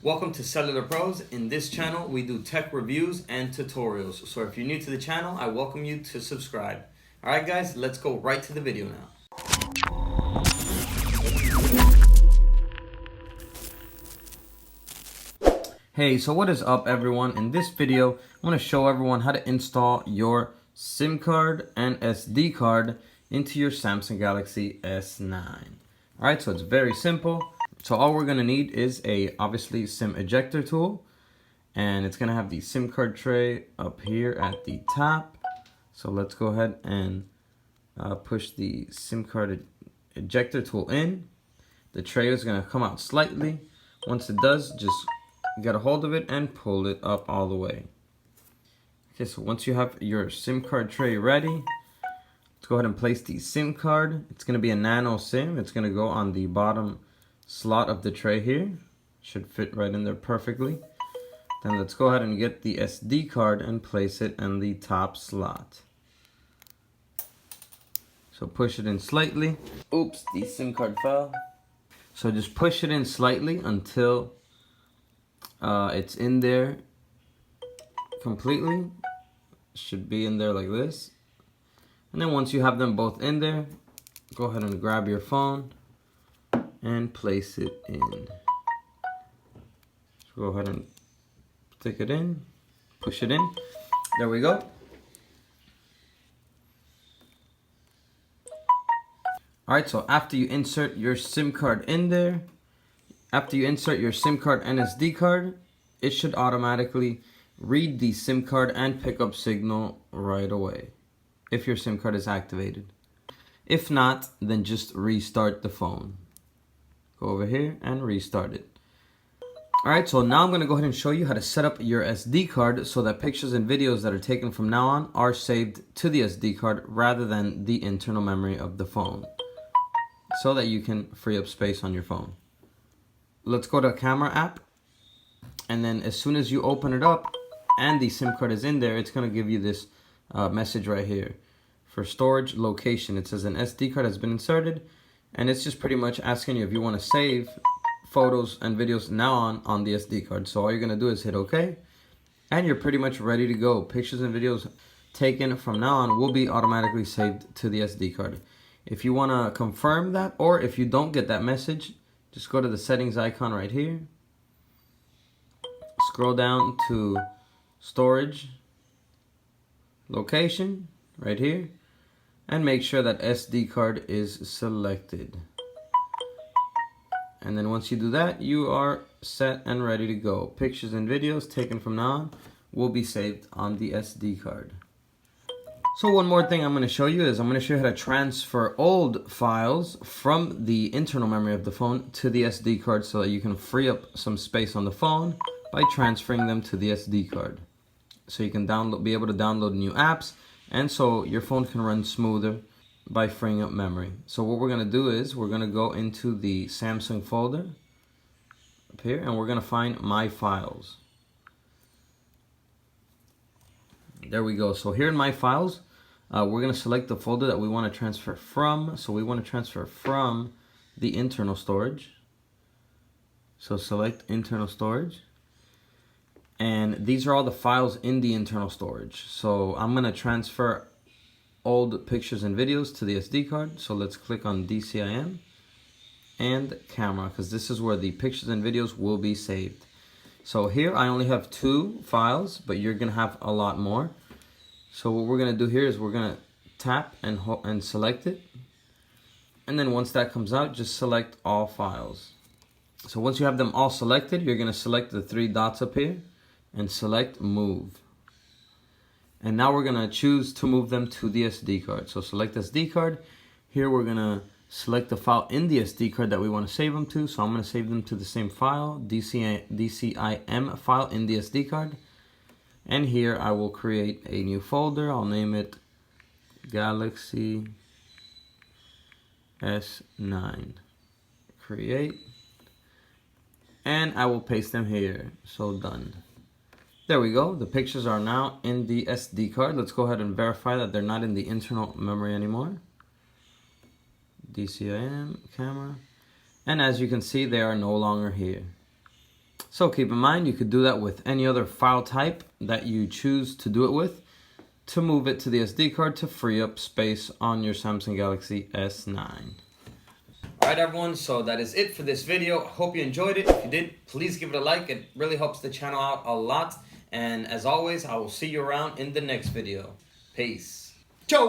Welcome to Cellular Pros. In this channel, we do tech reviews and tutorials. So if you're new to the channel, I welcome you to subscribe. Alright guys, let's go right to the video now. Hey, so what is up everyone? In this video, I'm going to show everyone how to install your SIM card and SD card into your Samsung Galaxy S9. Alright, so it's very simple. So all we're going to need is obviously SIM ejector tool, and it's going to have the SIM card tray up here at the top. So let's go ahead and push the SIM card ejector tool in. The tray is going to come out slightly. Once it does, just get a hold of it and pull it up all the way. Okay, so once you have your SIM card tray ready, let's go ahead and place the SIM card. It's going to be a nano SIM. It's going to go on the bottom slot of the tray here. Should fit right in there perfectly. Then let's go ahead and get the SD card and place it in the top slot. So push it in slightly. Oops, the SIM card fell. So just push it in slightly until it's in there completely. Should be in there like this. And then once you have them both in there, go ahead and grab your phone and place it in. So go ahead and stick it in, push it in. There we go. Alright, so after you insert your SIM card in there, after you insert your SIM card and SD card, it should automatically read the SIM card and pick up signal right away if your SIM card is activated. If not, then just restart the phone. Go over here and restart it. Alright, so now I'm going to go ahead and show you how to set up your SD card so that pictures and videos that are taken from now on are saved to the SD card rather than the internal memory of the phone, so that you can free up space on your phone. Let's go to a camera app, and then as soon as you open it up and the SIM card is in there, it's going to give you this message right here. For storage location, it says an SD card has been inserted. And it's just pretty much asking you if you want to save photos and videos now on the SD card. So all you're going to do is hit OK. And you're pretty much ready to go. Pictures and videos taken from now on will be automatically saved to the SD card. If you want to confirm that, or if you don't get that message, just go to the settings icon right here. Scroll down to storage location right here. And make sure that SD card is selected. And then once you do that, you are set and ready to go. Pictures and videos taken from now on will be saved on the SD card. So one more thing I'm going to show you is I'm going to show you how to transfer old files from the internal memory of the phone to the SD card so that you can free up some space on the phone by transferring them to the SD card. So you can be able to download new apps, and so your phone can run smoother by freeing up memory. So what we're going to do is we're going to go into the Samsung folder up here, and we're going to find My Files. There we go. So here in My Files, we're going to select the folder that we want to transfer from. So we want to transfer from the internal storage. So select internal storage. And these are all the files in the internal storage. So I'm going to transfer old pictures and videos to the SD card. So let's click on DCIM and camera, because this is where the pictures and videos will be saved. So here I only have 2 files, but you're going to have a lot more. So what we're going to do here is we're going to tap and select it. And then once that comes out, just select all files. So once you have them all selected, you're going to select the 3 dots up here and select move. And now we're going to choose to move them to the SD card. So select SD card. Here we're going to select the file in the SD card that we want to save them to. So I'm going to save them to the same file, DCIM file in the SD card. And here I will create a new folder. I'll name it Galaxy S9. Create. And I will paste them here. So done. There we go. The pictures are now in the SD card. Let's go ahead and verify that they're not in the internal memory anymore. DCIM, camera. And as you can see, they are no longer here. So keep in mind, you could do that with any other file type that you choose to do it with to move it to the SD card to free up space on your Samsung Galaxy S9. Alright everyone, so that is it for this video. I hope you enjoyed it. If you did, please give it a like. It really helps the channel out a lot. And as always, I will see you around in the next video. Peace. Ciao!